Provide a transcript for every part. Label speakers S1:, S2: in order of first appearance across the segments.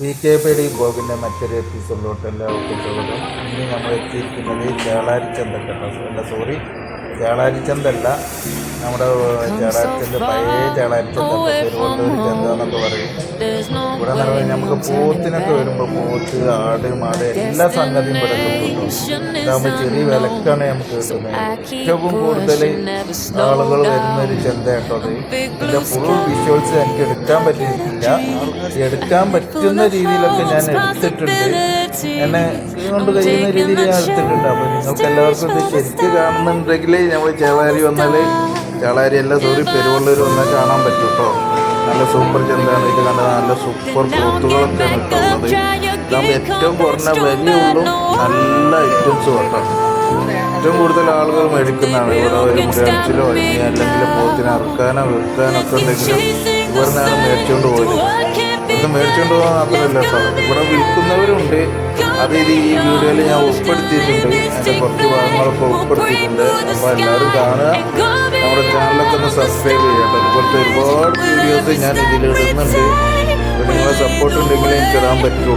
S1: VKPD ബ്ലോഗിൻ്റെ മറ്റൊരു എപ്പിസോഡിലോട്ട് എല്ലാവർക്കും സ്വാഗതം. ഇന്ന് നമ്മൾ എത്തിയിരിക്കുന്നത് ചേളാരിച്ചന്തല്ല, സോറി ചേളാരിച്ചന്തല്ല, നമ്മുടെ ചേളാരിച്ചന്ത, പഴയ ചേളാരിച്ചന്ത, പെരുവള്ളൂർ ചന്ത എന്നൊക്കെ പറയും. ഇവിടെ നിറയെ നമുക്ക് പോത്തിനൊക്കെ വരുമ്പോൾ പോത്ത്, ആട്, മാട് എല്ലാ സംഗതിയും ഇവിടെ കിട്ടുന്നു. ഇതാകുമ്പോൾ ചെറിയ വിലക്കാണ് നമുക്ക് കിട്ടുന്നത്. ഏറ്റവും കൂടുതൽ ആളുകൾ വരുന്നൊരു ചന്ത കേട്ടോ. അത് ഇതിൻ്റെ ഫുൾ വിഷ്വൽസ് എനിക്ക് എടുക്കാൻ പറ്റിയിട്ടില്ല. എടുക്കാൻ പറ്റുന്ന രീതിയിലൊക്കെ ഞാൻ എടുത്തിട്ടുണ്ട്, എന്നെ കൊണ്ട് കഴിയുന്ന രീതിയിൽ ഞാൻ എടുത്തിട്ടുണ്ട്. അപ്പോൾ നിങ്ങൾക്ക് എല്ലാവർക്കും ഇത് ശരിക്കും കാണുന്നുണ്ടെങ്കിൽ നമ്മൾ ചേളാരി വന്നാൽ, ചേളാരി അല്ല സോറി പെരുവള്ളൂർ വന്നാൽ കാണാൻ പറ്റും കേട്ടോ. നല്ല സൂപ്പർ ചന്തയാണ് ഇത് കണ്ടത്. നല്ല സൂപ്പർ പോത്തുകളൊക്കെയാണ് കിട്ടുന്നത്. ഇതാകുമ്പോൾ ഏറ്റവും കുറഞ്ഞ വിലയുള്ളൂ, നല്ല ഐറ്റംസും കേട്ടോ. ഏറ്റവും കൂടുതൽ ആളുകൾ മേടിക്കുന്നതാണ്. ഇവിടെ ഒരു മുടിയടിച്ചിലോ ഇനി അല്ലെങ്കിൽ പോത്തിനെ അറുക്കാനോ വിൽക്കാനോ ഒക്കെ ഉണ്ടെങ്കിലും ഇവിടുന്നാണ് മേടിച്ചുകൊണ്ട് പോയത്. ഇവിടുന്ന് മേടിച്ചുകൊണ്ട് പോകാൻ മാത്രമല്ല കേട്ടോ, ഇവിടെ വിൽക്കുന്നവരുണ്ട്. അത് ഇത് ഈ വീഡിയോയിൽ ഞാൻ ഉൾപ്പെടുത്തിയിട്ടുണ്ട്. അതിൻ്റെ കുറച്ച് ഭാഗങ്ങളൊക്കെ ഉൾപ്പെടുത്തിയിട്ടുണ്ട്. അപ്പോൾ എല്ലാവരും കാണുക, നമ്മുടെ ചാനലൊക്കെ ഒന്ന് സബ്സ്ക്രൈബ് ചെയ്യട്ടോ. ഇതുപോലത്തെ ഒരുപാട് വീഡിയോസ് ഞാൻ ഇതിലിടുന്നുണ്ട്. നിങ്ങളെ സപ്പോർട്ട് ഉണ്ടെങ്കിൽ എനിക്ക് ഇടാൻ പറ്റുള്ളൂ.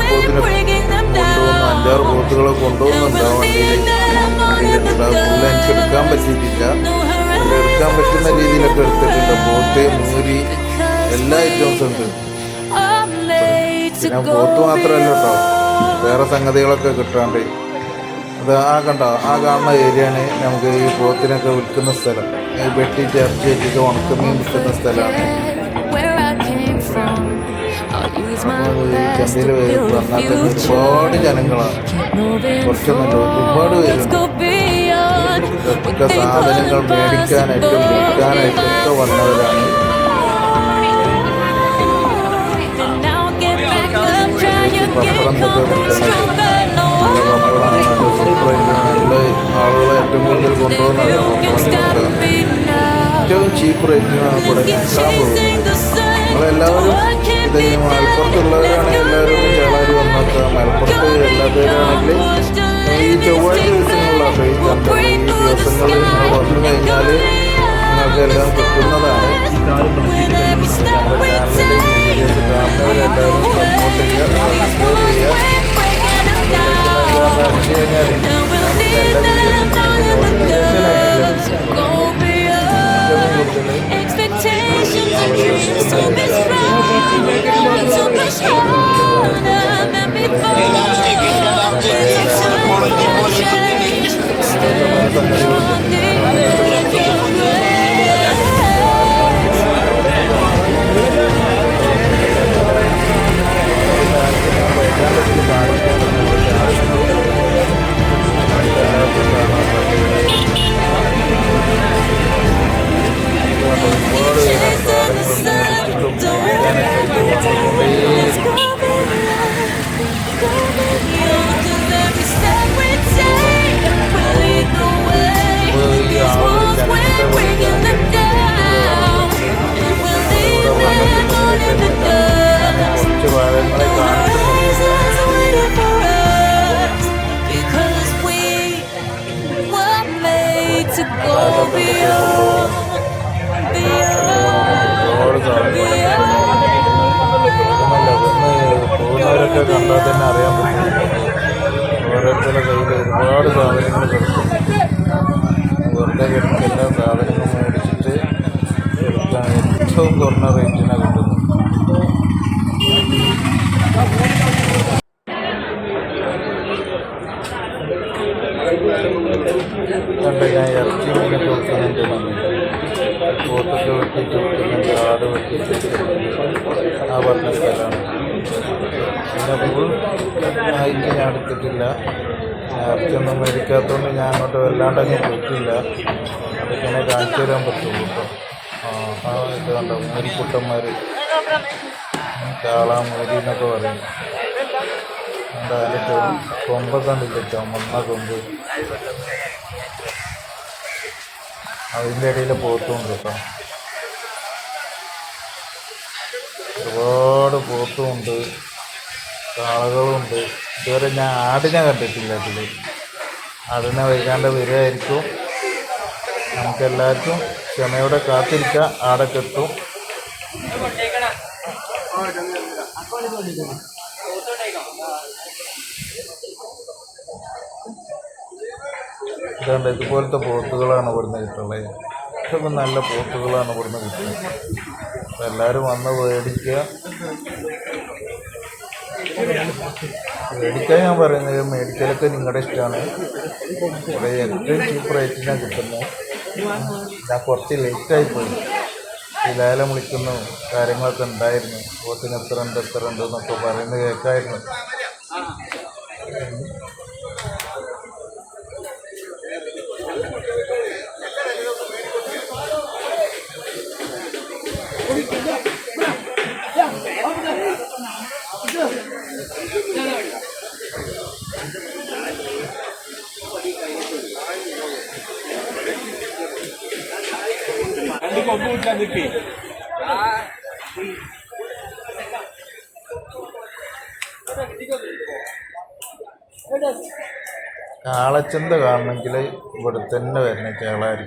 S1: പോത്തിനെ കൊണ്ടുപോകുന്നു, 5-6 പോത്തുകളെ കൊണ്ടുപോകുന്നുണ്ടാവും വണ്ടിയിൽ. ഫുള്ള് എനിക്ക് എടുക്കാൻ പറ്റിയിട്ടില്ല. എടുക്കാൻ പറ്റുന്ന രീതിയിലൊക്കെ എടുത്തിട്ടുണ്ട്. പോത്ത്, മൂരി, എല്ലാ ഐറ്റംസും ഉണ്ട്. പിന്നെ പോത്ത് മാത്രമല്ല കേട്ടോ, വേറെ സംഗതികളൊക്കെ കിട്ടാണ്ട്. അത് കണ്ടോ, കാണുന്ന ഏരിയയാണ് നമുക്ക് ഈ പോത്തിനൊക്കെ വിൽക്കുന്ന സ്ഥലം. ഈ വെട്ടി ചേർച്ച് വെച്ചിട്ട് ഉണക്കമീൻ വിൽക്കുന്ന സ്ഥലമാണ്. ചന്തയിൽ വന്നാൽ തന്നെ ഒരുപാട് ജനങ്ങളാണ്, കുറച്ചൊന്നുമില്ല, ഒരുപാട് പേരുണ്ട്. ഇതൊക്കെ സാധനങ്ങൾ മേടിക്കാനായിട്ടും വിൽക്കാനായിട്ടും ഒക്കെ വന്നവരാണ്. പപ്പടം തൊക്കെ വിൽക്കാനായിട്ട് പപ്പടമാണ് നല്ല ആളുകളെ ഏറ്റവും കൂടുതൽ കൊണ്ടുപോകുന്നത്. ഏറ്റവും ചീപ്പ് റേറ്റിനാണ് ഇവിടെ കിട്ടാൻ പോകുന്നത്. നമ്മളെല്ലാവരും ഇത് മലപ്പുറത്തുള്ളവരാണ്, എല്ലാവരും ചേളാരി വന്നൊക്കെ. മലപ്പുറത്ത് എല്ലാ പേരാണെങ്കിൽ ഈ ചൊവ്വാഴ്ച ദിവസങ്ങളിലാണ് ഈ ചന്ത. ഈ ദിവസങ്ങളിൽ നിങ്ങൾ വന്നു കഴിഞ്ഞാൽ നിങ്ങൾക്ക് എല്ലാം കിട്ടുന്നതാണ്. നമ്മുടെ ചാനലിൽ വീഡിയോസ് കാണുന്നവരെല്ലാവരും സപ്പോർട്ട് ചെയ്യുക, സബ്സ്ക്രൈബ് ചെയ്യുക. പോകുന്നവരൊക്കെ കണ്ടാൽ തന്നെ അറിയാൻ പറ്റും. ഓരോരുത്തരുടെ കയ്യിൽ ഒരുപാട് സാധനങ്ങൾ കിടക്കും. വെറുതെ കിടക്കുക, എല്ലാ സാധനങ്ങളും മേടിച്ചിട്ട് എടുക്കാൻ ഏറ്റവും കുറഞ്ഞ റേറ്റിനാണ് കിട്ടുന്നത്. കണ്ട ഞാൻ ഇറച്ചി മീനൊക്കെ വെക്കുന്നുണ്ട്, പോത്തൊക്കെ വെട്ടിയിട്ട് വെക്കുന്നുണ്ട്, ആട് വെട്ടിയിട്ട് വെക്കുന്നുണ്ട്. ആ പറഞ്ഞ സ്ഥലമാണ്. പിന്നെ ഫുൾ ആയിട്ട് ഞാൻ എടുത്തിട്ടില്ല. ഇറച്ചിയൊന്നും മേടിക്കാത്തതുകൊണ്ട് ഞാൻ അങ്ങോട്ട് വല്ലാണ്ടങ്ങ് പോയിട്ടില്ല. അതൊക്കെ എന്നെ കാണിച്ചു തരാൻ പറ്റുള്ളൂ കേട്ടോ. ഇത് കണ്ടോ, മൂരിക്കുട്ടന്മാർ, കാള, മൂരി എന്നൊക്കെ പറയും. എന്താ അതിൻ്റെ കൊമ്പൊക്കെ ഉണ്ടല്ലോ, ചുമന്ന കൊമ്പ്. അതിൻ്റെ ഇടയിൽ പോത്തുമുണ്ട് കേട്ടോ. ഒരുപാട് പോത്തുമുണ്ട്, കാളകളുമുണ്ട്. ഇതുവരെ ഞാൻ ആടിനെ കണ്ടിട്ടില്ല. ഇതിൽ ആടിനെ വൈകാണ്ട് വരികയായിരിക്കും. നമുക്കെല്ലാവർക്കും ക്ഷമയോടെ കാത്തിരിക്കാം. ആടെ കിട്ടും. ഇതുകൊണ്ട് ഇതുപോലത്തെ പോത്തുകളാണ് ഇവിടുന്ന് കിട്ടുള്ളത്. ഇതൊക്കെ നല്ല പോത്തുകളാണ് ഇവിടുന്ന് കിട്ടുന്നത്. അപ്പോൾ എല്ലാവരും വന്ന് മേടിക്കാൻ ഞാൻ പറയുന്നത്, മേടിക്കലൊക്കെ നിങ്ങളുടെ ഇഷ്ടമാണ്. ഇവിടെ ഏറ്റവും ചീപ്പ് റേറ്റിനാണ് കിട്ടുന്നത്. ഞാൻ കുറച്ച് ലേറ്റായി പോയി. ഈ ലേലം വിളിക്കുന്ന കാര്യങ്ങളൊക്കെ ഉണ്ടായിരുന്നു. പോത്തിന് എത്ര ഉണ്ട് എന്നൊക്കെ പറയുന്നത് കേൾക്കായിരുന്നു. കാളച്ചന്ത കാണണമെങ്കിൽ ഇവിടെ തന്നെ വരണം. ചേളാരി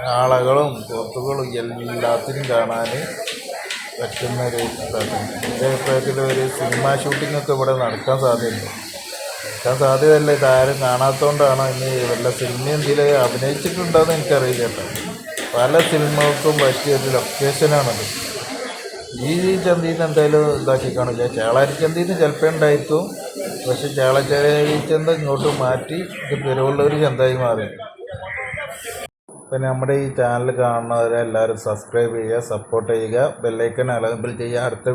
S1: കാളകളും പോത്തുകളും എല്ലാത്തിനും കാണാൻ പറ്റുന്ന ഒരു സ്ഥലം. എൻ്റെ അഭിപ്രായത്തിൽ ഒരു സിനിമ ഷൂട്ടിങ്ങൊക്കെ ഇവിടെ നടക്കാൻ സാധ്യതയല്ല. ഇതാരും കാണാത്തതുകൊണ്ടാണോ ഇനി വല്ല സിനിമ എന്തെങ്കിലും അഭിനയിച്ചിട്ടുണ്ടോയെന്ന് എനിക്കറിയില്ല കേട്ടോ. പല സിനിമകൾക്കും പറ്റിയൊരു ലൊക്കേഷനാണത്. ഈ ചന്തയിൽ നിന്ന് എന്തായാലും ഇതാക്കി കാണില്ല. ചേളാരി ചന്തയിൽ നിന്ന് ചിലപ്പോൾ ഉണ്ടായിരിക്കും. പക്ഷെ ചേളാരി ചന്ത ഇങ്ങോട്ട് മാറ്റി ഇത് പെരുവള്ളൂർ ചന്തയായി മാറി. പിന്നെ നമ്മുടെ ഈ ചാനൽ കാണുന്നവരെ എല്ലാവരും സബ്സ്ക്രൈബ് ചെയ്യുക, സപ്പോർട്ട് ചെയ്യുക, ബെല്ലൈക്കൺ എനേബിൾ ചെയ്യുക. അടുത്ത